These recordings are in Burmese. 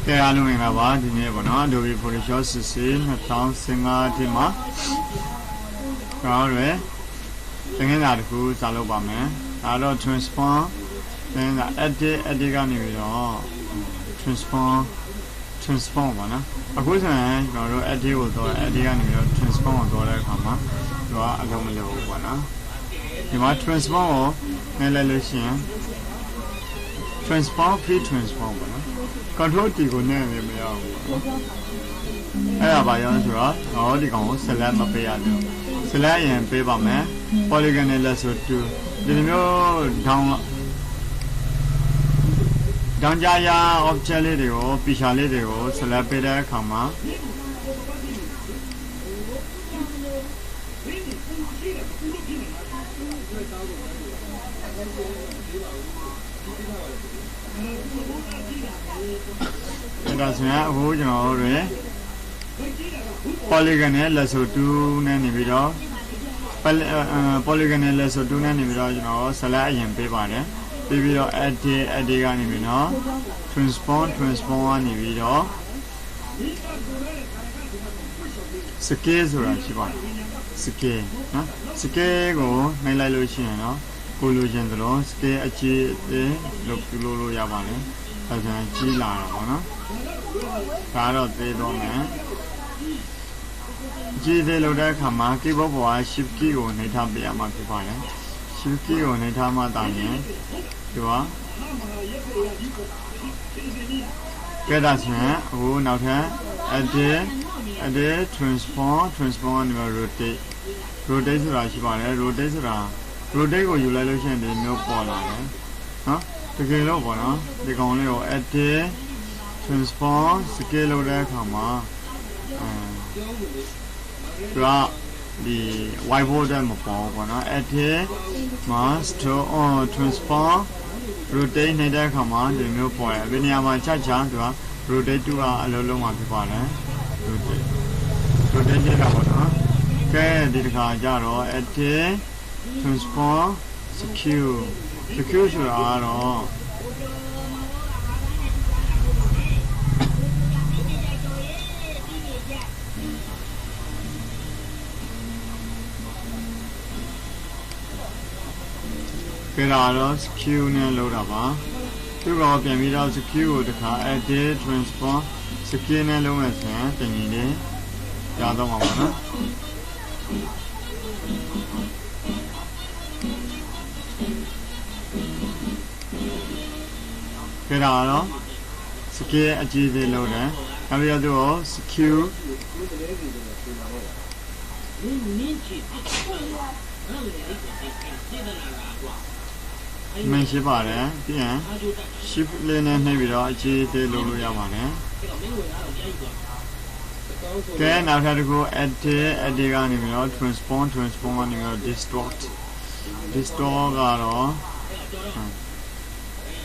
cái alo mình là ba thì này bọn nó Adobe Photoshop sử dụng là thao sinh thì mà rồi tiếng cái nào cũng trả lời bà mẹ đó transform nên là edit cái này rồi transform bà nó cuối cùng này rồi edit của tôi edit cái này rồi transform của tôi đây không á rồi alo mình lưu bà nó thì mà transform này là lưu xin transform free transform bà nó control thì cũng nên là bây giờအဲ့ဒါပါရောဆိုတော့ဟောဒီကောင်ကို select မပေးရတယ် select ရင်ပေးပါမယ် polygon နဲ့လက်ဆိုတူဒီလိုမျိုးဒေါင်းကြရ object လေးတွေကို picture လေးတွေကို select ပေးတဲ့အခါမှာအဲ့ဒါဆိုရင်အခုကျွန်တော်တို့ polygon နဲ့လက်ဆိုတူနဲ့နေပြီးတော့ polygon နဲ့လက်ဆိုတူနဲ့နေပြီးတော့ကျွန်တော် select အရင်ပေးပါတယ်ပြီးပြီးတော့ edit ကနေပြီးတော့ transform ကနေပြီးတော့ scale ဆိုတာရှိပါတယ် scale နော် scale ကိုနှိပ်လိုက်လို့ရှိရင်တော့ကိုလိုချင်သလို scale အကြီးအသေးလို့ရပါတယ်ဒါဆိုရင်ကြီးလာတာပေါ့နော်ဒါတော့သေးတော့မယ်ကြီးသေးလို့တဲ့အခါမှာ keyboard ပေါ်က shift key ကိုနှိပ်ထားပေးရမှာဖြစ်ပါတယ် shift key ကိုနှိပ်ထားမှတာရင်ဒီကကဲဒါဆိုရင်အခုနောက်ထပ် edit transform နဲ့ rotate ဆိုတာရှိပါတယ် rotate ဆိုတာ rotate ကိုယူလိုက်လို့ရှိရင်ဒီမျိုးပေါ်လာတယ်နော်တကယ်လို့ပေါ့နော်ဒီကောင်လေးကို edit transform scale လုပ်တဲ့အခါမှာဒီ whiteboard တက်မပေါ်ဘူးပေါ့နော် edit မှာ transform rotate နေတဲ့အခါမှာဒီမျိုးပေါ်တယ်ဒီနေရာမှာချက်ချသူက rotate တူကအလုံးလုံးမှာဖြစ်ပါတယ် rotate နေတာပေါ့နော်ကဲဒီတစ်ခါကျတော့ edit transform secure ဆိုတာကတော့ကဲလာတော့ secure နဲ့လောက်တာပါသူကပြန်ပြီးတော့ secure ကိုတခါ edit transform secure နဲ့လုံးမယ်ဆိုရင်တင်ရင်လေးရတော့မှာပါနော်ကဲလာတော့ secure အကြီးသေးလောက်တယ်နောက်ပြီးတော့သူကို secure မရှိပါတယ်ပြီးရင် shift လေးနဲ့နှိပ်ပြီးတော့အကြီးသေးလုပ်လို့ရပါတယ်ကဲနောက်ထပ်တစ်ခု edit ကနေပြီးတော့ transform ကနေပြီးတော့ distort ကတော့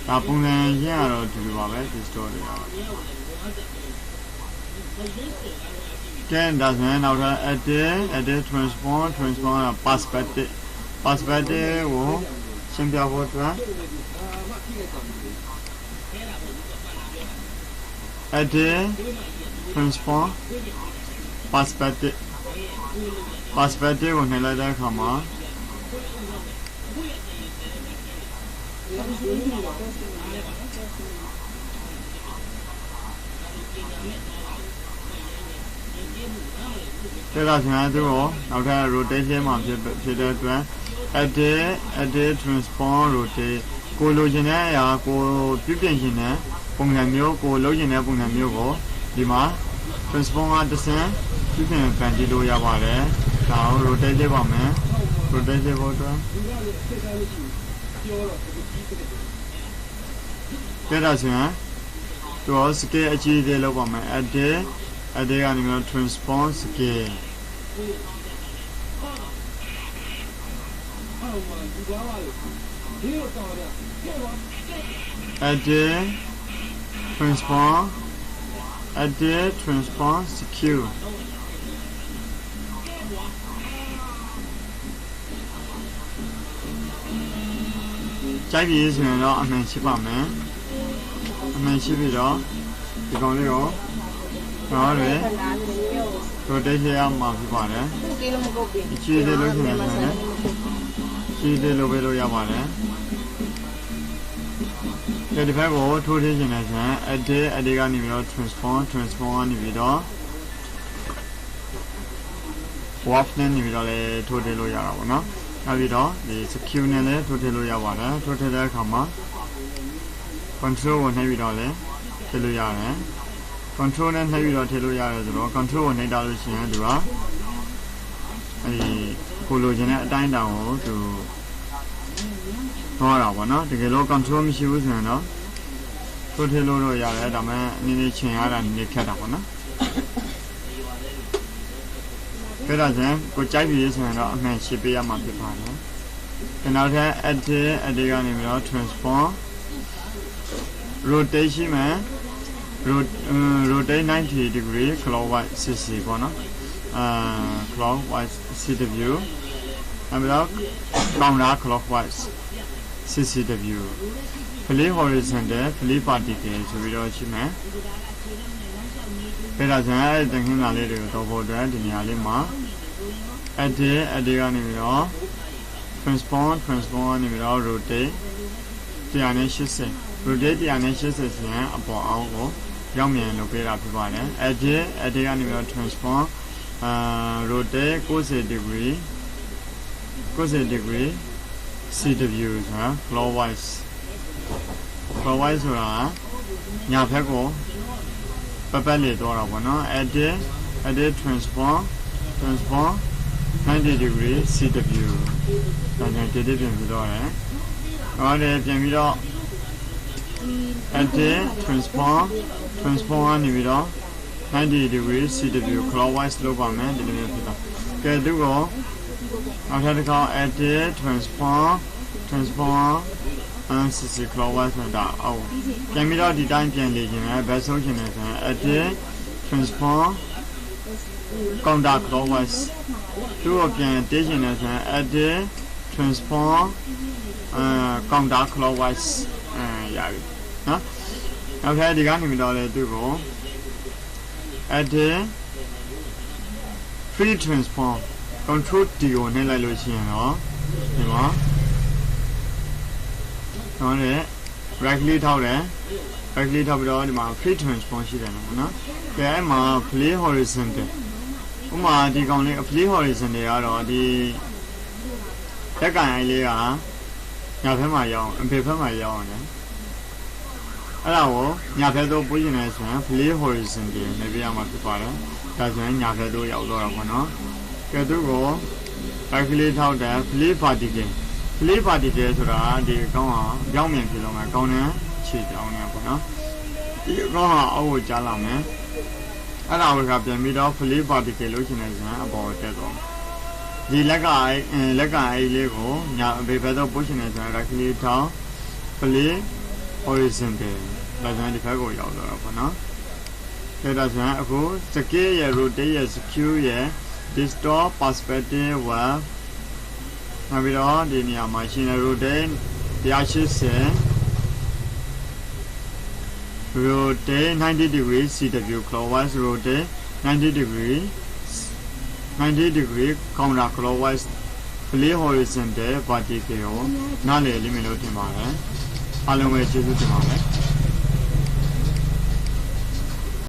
ဒါပုံစံရင်းကတော့ဒီလိုပါပဲ distort တွေကတော့ကဲဒါဆိုရင်နောက်ထပ် edit transform က perspective ကိုရှင်းပြဖို့အတွက် edit transform perspective ကိုနှိပ်လိုက်တဲ့အခါမှာဒါကကျွန်တော်တို့နောက်ထပ် rotation မှာဖြစ်တဲ့အတွက် edit transform rotate ကိုလိုချင်တဲ့အရာကိုပြုပြင်ချင်တဲ့ပုံစံမျိုးကိုလုပ်ချင်တဲ့ပုံစံမျိုးကိုဒီမှာ transform ကတစ်ဆင့်ပြုပြင်ဖန်တီးလို့ရပါတယ်ဒါကို rotate လုပ်ပါမယ် rotate လုပ်ဖို့အတွက်ဒါဆိုရင်သူက scale အကြီးသေးလုပ်ပါမယ် edit ကနေမျိုး transform scale edit transform secure ကြိုက်ပြီဆိုရင်တော့အမှန်ရှိပါမယ်အမှန်ရှိပြီးတော့ ဒီကောင်လေးကိုနော်လေတို့တိတ်ရမှာဖြစ်ပါတယ်ချီသေးလို့ရှိနေတယ်နော်ချီသေးလို့ပဲလို့ရပါတယ်ဒီဘက်ကိုထိုးထည့်ခြင်းနဲ့ဆိုရင် edit ကနေပြီးတော့ transform ကနေပြီးတော့ warp နဲ့နေပြီးတော့လည်းထိုးထည့်လို့ရတာပေါ့နော်နောက်ပြီးတော့ဒီ secure နဲ့လည်းထိုးထည့်လို့ရပါတယ်ထိုးထည့်တဲ့အခါမှာ control ကိုနှိပ်ပြီးတော့လည်းထည့်လို့ရတယ် control နဲ့နှိပ်ပြီးတော့ထည့်လို့ရတယ်ဆိုတော့ control ကိုနှိပ်တာလို့ရှိရင်သူကအဲဒီကိုလိုချင်တဲ့အတိုင်းအတာကိုသူတော့တာပေါ့နော်တကယ်လို့ control မရှိဘူးဆိုရင်တော့ထိုးထည့်လို့တော့ရတယ်ဒါပေမဲ့နည်းနည်းချင်ရတာနည်းနည်းခက်တာပေါ့နော်ဒါကြောင့်ကိုကြိုက်ပြီးဆိုရင်တော့အမှန်ရှင်းပေးရမှာဖြစ်ပါတယ်။နောက်ထပ် edit ကနေပြီးတော့ transform rotation မှာ rotate 90 degree clockwise 60ပေါ့နော်clockwise 60 view နောက်ပြီးတော့ counter clockwise 60 view flip horizontal flip vertical ဆိုပြီးတော့ရှိမယ်။ဒါကြောင့်အဲ့ဒီသင်ခန်းစာလေးတွေကိုတော့ဖို့အတွက်ဒီနေရာလေးမှာ edit ကနေပြီးတော့ transform ကနေပြီးတော့ rotate 180 rotate 180ဆိုရင်အပေါ်အောင်ကိုရောက်မြန်လုပ်ပေးတာဖြစ်ပါတယ် edit ကနေပြီးတော့ transform rotate 90 degree 60 view ဆိုတာ clockwise ဆိုတာညာဘက်ကိုပတ်လေတော့တာပေါ့နော် edit transform 90 degree CW ဒါကြောင့်ဒီပြန်ပြီးတော့ရတယ်။ဟောတယ်ပြန်ပြီးတော့ edit transform ကနေပြီးတော့90 degree CW clockwise လုပ်ပါမယ်ဒီလိုမျိုးဖြစ်တော့ကဲသူကနောက်ထပ်တစ်ခါ edit transform CC clockwise ဆိုတာအော်ပြန်ပြီးတော့ဒီတိုင်းပြန်လေခြင်းပဲဘယ်ဆုံးခြင်းလဲဆိုရင် edit transform counter clockwise သူ့ကိုပြန်တေးခြင်းလဲဆိုရင် edit transform counter clockwise ရပြီနော်နောက်ထပ်ဒီကနေပြီးတော့လေသူ့ကို edit free transform control D ကိုနှိပ်လိုက်လို့ရှိရင်တော့ဒီမှာနော်လေ right click ထောက်တယ် right click ထောက်ပြီးတော့ဒီမှာ free transform ရှိတယ်နော်ကဲအဲ့မှာ play horizontal ဥပမာဒီကောင်လေး play horizontal ကတော့ဒီလက်ကင်အိုင်လေးကညာဘက်မှာရောက်အဖေဘက်မှာရောက်အောင်တယ်အဲ့ဒါကိုညာဘက်သို့ပို့ရင်လည်းဆိုရင် play horizontal နဲ့ပြရမှာဖြစ်ပါတယ်ဒါဆိုရင်ညာဘက်သို့ရောက်တော့တာပေါ့နော်ကဲသူကို right click ထောက်တယ် play vertical flip vertical ဆိုတာဒီကောင်းအောင်ကြောင်းမြင်ဖြစ်တော့မှာကောင်းတဲ့ခြေကြောင်းနဲ့ပေါ့နော်ဒီကောင်းအောင်အောက်ကိုကြားလာမယ်အဲ့ဒါကိုပြန်ပြီးတော့ flip vertical လို့ရှင်နေစမ်းအပေါ်တက်တော့ဒီလက်ကအိလေးကိုညာဘေဘက်တော့ပို့ရှင်နေစမ်း right click ထောက် flip horizontal ဒါဆိုရင်ဒီဘက်ကိုရောက်တော့ပေါ့နော်ဒါဆိုရင်အခု scale ရ rotate ရ secure ရ distort perspective web နောက်ပြီးတော့ဒီနေရာမှာရှင် rotate 90 degree CW clockwise rotate 90 degree counter clockwise play horizontal vertical ကိုနားလည်လိမ့်မယ်လို့ထင်ပါတယ်အားလုံးပဲကျေးဇူးတင်ပါတယ်